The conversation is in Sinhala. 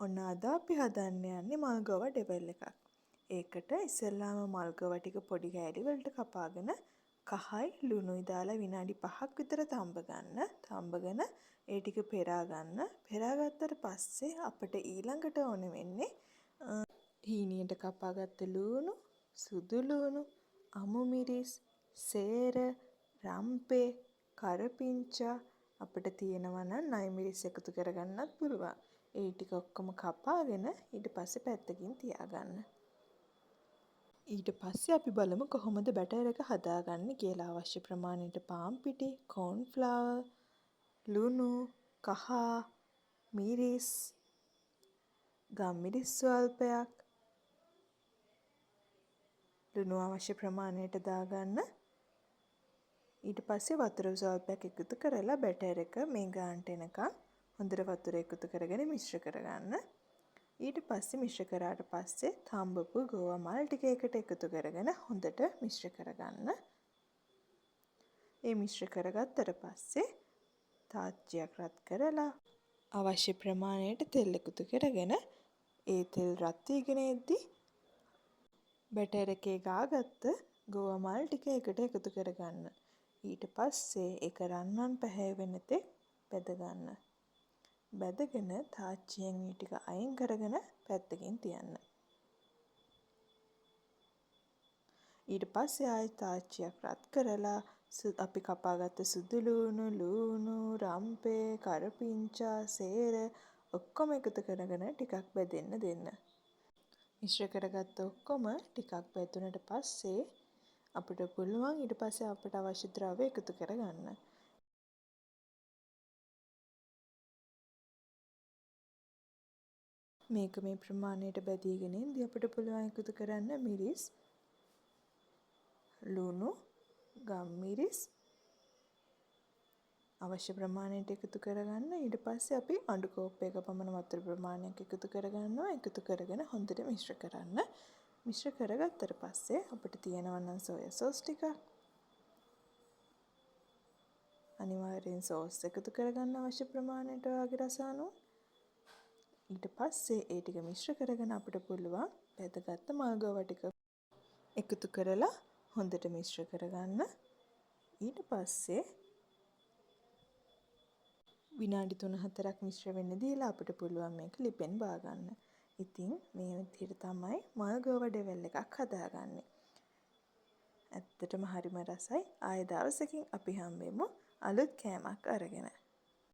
ඔන්න අද අපි හදන්න යන්නේ මල්ගොව ඩෙවල් එකක්. ඒකට ඉස්සෙල්ලාම මල්ගොව ටික පොඩි කෑලි වලට කපාගෙන කහයි ලුණුයි දාලා විනාඩි 5ක් විතර තම්බ ගන්න. තම්බගෙන ඒ ටික පෙරා ගන්න. පෙරාගත්තට පස්සේ අපිට ඊළඟට ඕනේ වෙන්නේ හීනියට කපාගත්ත ලුණු, සුදු ලුණු, අමු මිරිස්, සේර, රම්පේ, කරපිංචා අපිට තියෙනවා නම් නයි මිරිස් එකතු කරගන්නත් පුළුවන්. ඒ ටික ඔක්කොම කපාගෙන ඊට පස්සේ පැත්තකින් තියාගන්න. ඊට පස්සේ අපි බලමු කොහොමද බැටර් එක හදාගන්නේ කියලා. අවශ්‍ය ප්‍රමාණයට පාන් පිටි, කෝන් ෆ්ලවර්, ලුණු, කහ, මිරිස්, ගම්මිරිස් ස්වල්පයක්, ලුණු අවශ්‍ය ප්‍රමාණයට දාගන්න. ඊට පස්සේ වතුර ස්වල්පයක් එකතු කරලා බැටර් එක මේ ගානට එනකන් හොඳට වතුර එකතු කරගෙන මිශ්‍ර කරගන්න. ඊට පස්සේ මිශ්‍ර කරාට පස්සේ තම්බපු ගෝවා මල් ටික එකට එකතු කරගෙන හොඳට මිශ්‍ර කරගන්න. ඒ මිශ්‍ර කරගත්තට පස්සේ තාච්චියක් රත් කරලා අවශ්‍ය ප්‍රමාණයට තෙල් එකතු කරගෙන ඒ තෙල් රත් වීගෙන එද්දි බැටර් එකේ ගාගත්ත ගෝවා මල් ටික එකට එකතු කරගන්න. ඊට පස්සේ ඒක රන්වන් පැහැවෙන තෙක් බැදගන්න. බැදගෙන තාච්චියෙන් මේ ටික අයින් කරගෙන පැත්තකින් තියන්න. ඊට පස්සේ ආයෙත් තාච්චියක් රත් කරලා අපි කපාගත්ත සුදු ලුණු, රම්පේ, කරපිංචා, සේර ඔක්කොම එකතු කරගෙන ටිකක් බැදෙන්න දෙන්න. මිශ්‍ර කරගත්ත ඔක්කොම ටිකක් බැදුනට පස්සේ අපිට පුළුවන් ඊට පස්සේ අපිට අවශ්‍ය ද්‍රව්‍ය එකතු කරගන්න. මේක මේ ප්‍රමාණයට බැදීගෙන ඉඳි අපිට පුළුවන් එකතු කරන්න මිරිස්, ලුණු, ගම්මිරිස් අවශ්‍ය ප්‍රමාණයට එකතු කරගන්න. ඊට පස්සේ අපි අඬු කෝප්පයක පමණ වතුර ප්‍රමාණයක් එකතු කරගන්නවා. එකතු කරගෙන හොඳට මිශ්‍ර කරන්න. මිශ්‍ර කරගත්තට පස්සේ අපිට තියෙනවා නම් සෝයා සෝස් ටික අනිවාර්යෙන් සෝස් එකතු කරගන්න අවශ්‍ය ප්‍රමාණයට ඔයාගේ රස අනුව. ඊට පස්සේ ඒ ටික මිශ්‍ර කරගෙන අපිට පුළුවන් බැදගත්ත මල්ගෝවා ටික එකතු කරලා හොඳට මිශ්‍ර කරගන්න. ඊට පස්සේ විනාඩි 3-4ක් මිශ්‍ර වෙන්න දීලා අපිට පුළුවන් මේක ලිපෙන් බාගන්න. ඉතින් මේ විදිහට තමයි මල්ගෝවා ඩෙවල් එකක් හදාගන්නේ. ඇත්තටම හරිම රසයි. ආයෙ දවසකින් අපි හම්බෙමු අලුත් කෑමක් අරගෙන.